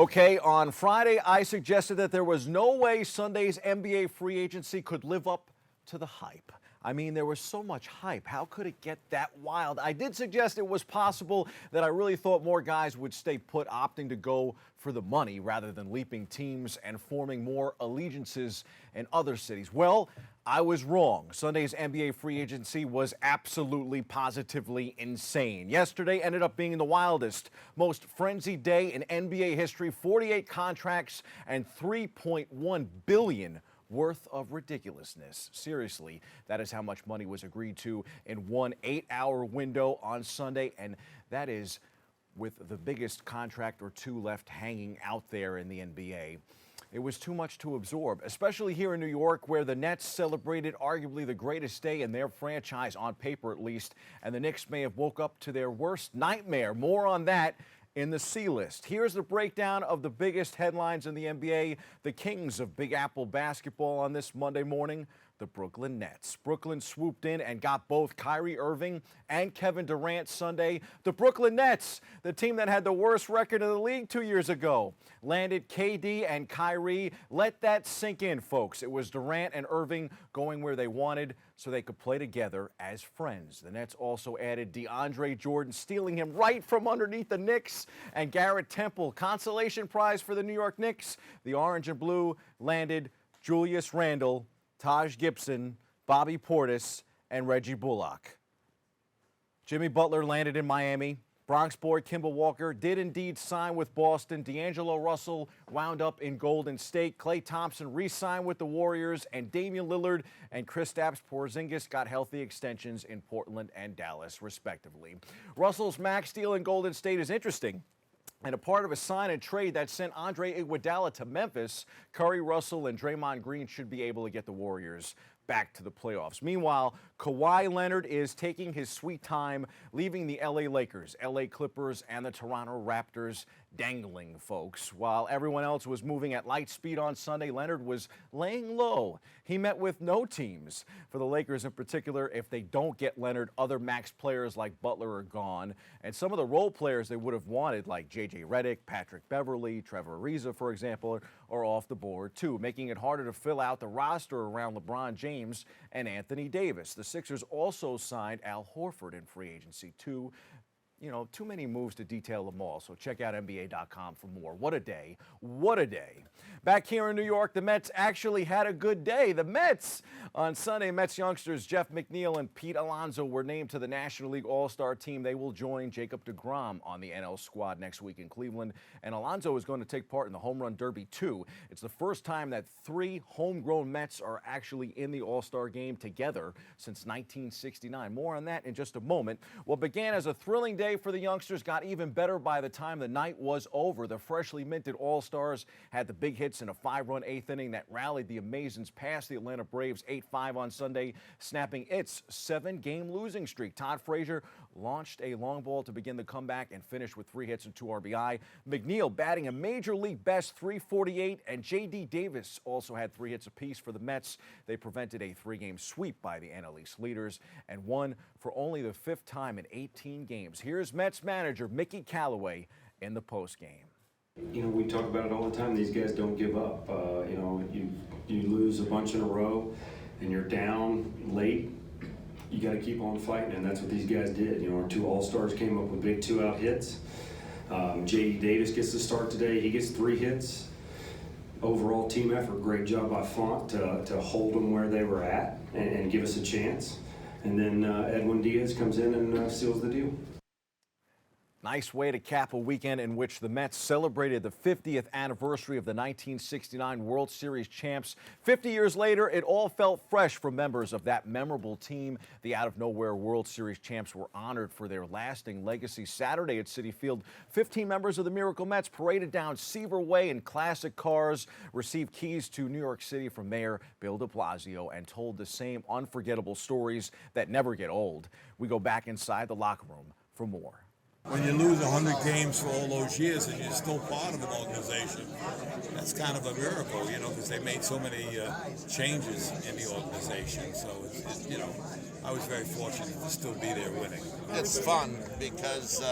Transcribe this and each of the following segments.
Okay, on Friday, I suggested that there was no way Sunday's NBA free agency could live up to the hype. I mean, there was so much hype. How could it get that wild? I did suggest it was possible that I really thought more guys would stay put, opting to go for the money rather than leaping teams and forming more allegiances in other cities. Well, I was wrong. Sunday's NBA free agency was absolutely, positively insane. Yesterday ended up being the wildest, most frenzied day in NBA history. 48 contracts and $3.1 billion worth of ridiculousness. Seriously, that is how much money was agreed to in one 8-hour window on Sunday, and that is with the biggest contract or two left hanging out there in the NBA. It was too much to absorb, especially here in New York, where the Nets celebrated arguably the greatest day in their franchise, on paper at least, and the Knicks may have woke up to their worst nightmare. More on that in the C list. Here's the breakdown of the biggest headlines in the NBA. The kings of Big Apple basketball on this Monday morning, the Brooklyn Nets. Brooklyn swooped in and got both Kyrie Irving and Kevin Durant Sunday. The Brooklyn Nets, the team that had the worst record in the league 2 years ago, landed KD and Kyrie. Let that sink in, folks. It was Durant and Irving going where they wanted so they could play together as friends. The Nets also added DeAndre Jordan, stealing him right from underneath the Knicks, and Garrett Temple. Consolation prize for the New York Knicks. The orange and blue landed Julius Randle, Taj Gibson, Bobby Portis, and Reggie Bullock. Jimmy Butler landed in Miami. Bronx boy Kemba Walker did indeed sign with Boston. D'Angelo Russell wound up in Golden State. Klay Thompson re-signed with the Warriors, and Damian Lillard and Kristaps Porzingis got healthy extensions in Portland and Dallas, respectively. Russell's max deal in Golden State is interesting, and a part of a sign and trade that sent Andre Iguodala to Memphis. Curry, Russell, and Draymond Green should be able to get the Warriors back to the playoffs. Meanwhile, Kawhi Leonard is taking his sweet time, leaving the LA Lakers, LA Clippers, and the Toronto Raptors dangling, folks. While everyone else was moving at light speed on Sunday, Leonard was laying low. He met with no teams. For the Lakers in particular, if they don't get Leonard, other max players like Butler are gone. And some of the role players they would have wanted, like J.J. Redick, Patrick Beverley, Trevor Ariza, for example, are off the board too, making it harder to fill out the roster around LeBron James and Anthony Davis. The Sixers also signed Al Horford in free agency too. Too many moves to detail them all, so check out NBA.com for more. What a day. What a day. Back here in New York, the Mets actually had a good day. The Mets, on Sunday, Mets youngsters Jeff McNeil and Pete Alonso were named to the National League All-Star team. They will join Jacob deGrom on the NL squad next week in Cleveland, and Alonso is going to take part in the Home Run Derby, too. It's the first time that 3 homegrown Mets are actually in the All-Star game together since 1969. More on that in just a moment. What began as a thrilling day for the youngsters got even better by the time the night was over. The freshly minted All-Stars had the big hits in a 5-run 8th inning that rallied the Amazons past the Atlanta Braves 8-5 on Sunday, snapping its 7-game losing streak. Todd Frazier launched a long ball to begin the comeback and finished with 3 hits and 2 RBI. McNeil batting a major league best .348, and J.D. Davis also had 3 hits apiece for the Mets. They prevented a 3-game sweep by the NL East leaders and won for only the 5th time in 18 games. Here's Mets manager Mickey Callaway in the postgame. We talk about it all the time. These guys don't give up. You lose a bunch in a row and you're down late. You got to keep on fighting, and that's what these guys did. Our 2 All-Stars came up with big 2-out hits. J.D. Davis gets the start today. He gets 3 hits. Overall team effort, great job by Font to hold them where they were at and give us a chance. And then Edwin Diaz comes in and seals the deal. Nice way to cap a weekend in which the Mets celebrated the 50th anniversary of the 1969 World Series champs. 50 years later, it all felt fresh for members of that memorable team. The out-of-nowhere World Series champs were honored for their lasting legacy. Saturday at Citi Field, 15 members of the Miracle Mets paraded down Seaver Way in classic cars, received keys to New York City from Mayor Bill de Blasio, and told the same unforgettable stories that never get old. We go back inside the locker room for more. When you lose 100 games for all those years and you're still part of an organization, that's kind of a miracle, because they made so many changes in the organization. So, I was very fortunate to still be there winning. It's fun because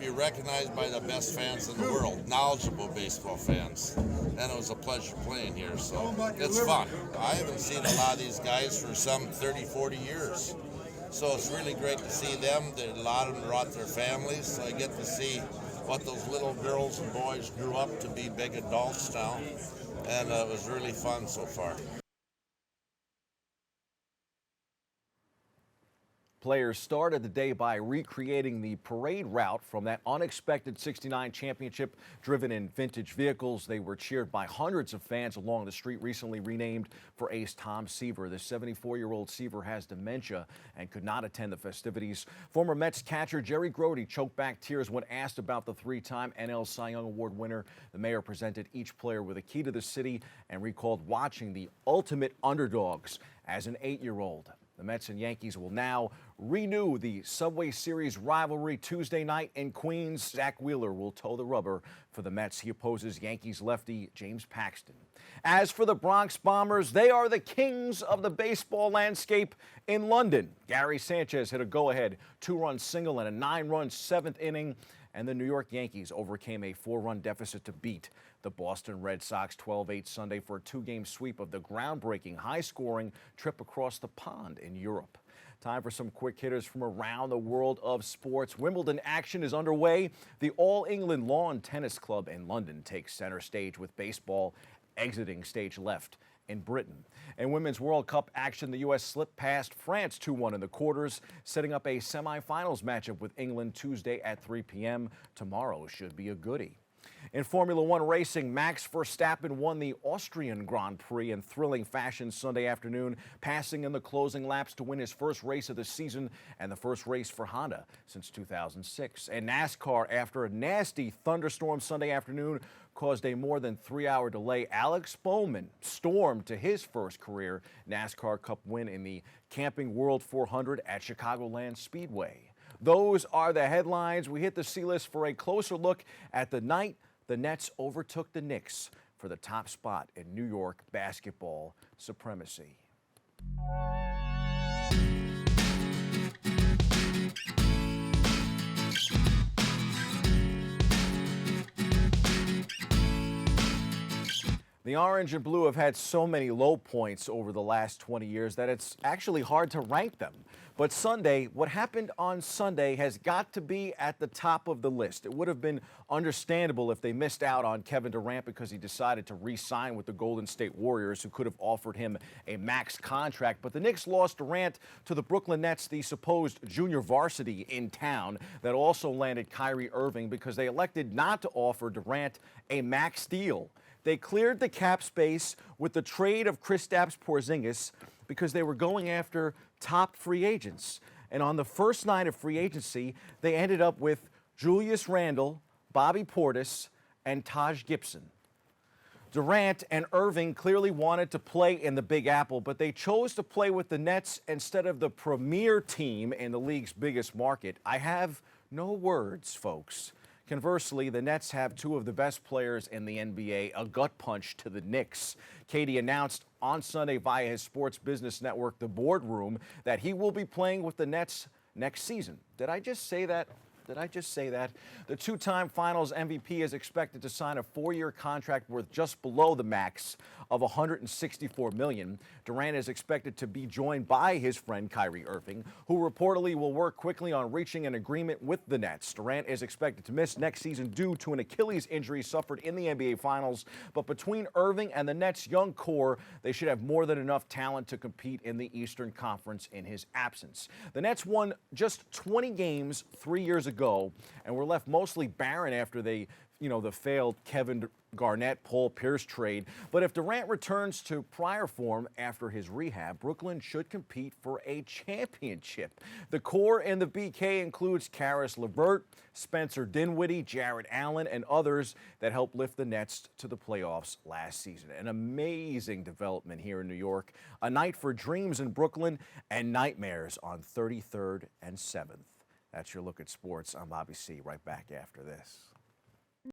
you're recognized by the best fans in the world, knowledgeable baseball fans. And it was a pleasure playing here, so it's fun. I haven't seen a lot of these guys for some 30, 40 years. So it's really great to see them. A lot of them brought their families, so I get to see what those little girls and boys grew up to be big adults now. And it was really fun so far. Players started the day by recreating the parade route from that unexpected '69 championship, driven in vintage vehicles. They were cheered by hundreds of fans along the street, recently renamed for ace Tom Seaver. The 74-year-old Seaver has dementia and could not attend the festivities. Former Mets catcher Jerry Grote choked back tears when asked about the three-time NL Cy Young Award winner. The mayor presented each player with a key to the city and recalled watching the ultimate underdogs as an 8-year-old. The Mets and Yankees will now renew the Subway Series rivalry Tuesday night in Queens. Zach Wheeler will toe the rubber for the Mets. He opposes Yankees lefty James Paxton. As for the Bronx Bombers, they are the kings of the baseball landscape in London. Gary Sanchez hit a go-ahead 2-run single in a 9-run 7th inning, and the New York Yankees overcame a 4-run deficit to beat the Boston Red Sox 12-8 Sunday for a 2-game sweep of the groundbreaking, high-scoring trip across the pond in Europe. Time for some quick hitters from around the world of sports. Wimbledon action is underway. The All England Lawn Tennis Club in London takes center stage with baseball exiting stage left in Britain. In Women's World Cup action, the U.S. slipped past France 2-1 in the quarters, setting up a semifinals matchup with England Tuesday at 3 p.m. Tomorrow should be a goodie. In Formula One racing, Max Verstappen won the Austrian Grand Prix in thrilling fashion Sunday afternoon, passing in the closing laps to win his first race of the season and the first race for Honda since 2006. And NASCAR, after a nasty thunderstorm Sunday afternoon caused a more than 3-hour delay, Alex Bowman stormed to his first career NASCAR Cup win in the Camping World 400 at Chicagoland Speedway. Those are the headlines. We hit the C-list for a closer look at the night the Nets overtook the Knicks for the top spot in New York basketball supremacy. The Orange and Blue have had so many low points over the last 20 years that it's actually hard to rank them. But Sunday, what happened on Sunday has got to be at the top of the list. It would have been understandable if they missed out on Kevin Durant because he decided to re-sign with the Golden State Warriors, who could have offered him a max contract. But the Knicks lost Durant to the Brooklyn Nets, the supposed junior varsity in town that also landed Kyrie Irving, because they elected not to offer Durant a max deal. They cleared the cap space with the trade of Kristaps Porzingis because they were going after top free agents. And on the first night of free agency, they ended up with Julius Randle, Bobby Portis, and Taj Gibson. Durant and Irving clearly wanted to play in the Big Apple, but they chose to play with the Nets instead of the premier team in the league's biggest market. I have no words, folks. Conversely, the Nets have two of the best players in the NBA, a gut punch to the Knicks. KD announced on Sunday via his sports business network, The Boardroom, that he will be playing with the Nets next season. Did I just say that? The two-time Finals MVP is expected to sign a 4-year contract worth just below the max of $164 million. Durant is expected to be joined by his friend Kyrie Irving, who reportedly will work quickly on reaching an agreement with the Nets. Durant is expected to miss next season due to an Achilles injury suffered in the NBA Finals. But between Irving and the Nets' young core, they should have more than enough talent to compete in the Eastern Conference in his absence. The Nets won just 20 games 3 years ago, and were left mostly barren after the failed Kevin Garnett, Paul Pierce trade. But if Durant returns to prior form after his rehab, Brooklyn should compete for a championship. The core in the BK includes Karis LeVert, Spencer Dinwiddie, Jarrett Allen, and others that helped lift the Nets to the playoffs last season. An amazing development here in New York. A night for dreams in Brooklyn and nightmares on 33rd and 7th. That's your look at sports. I'm Bobby C. Right back after this.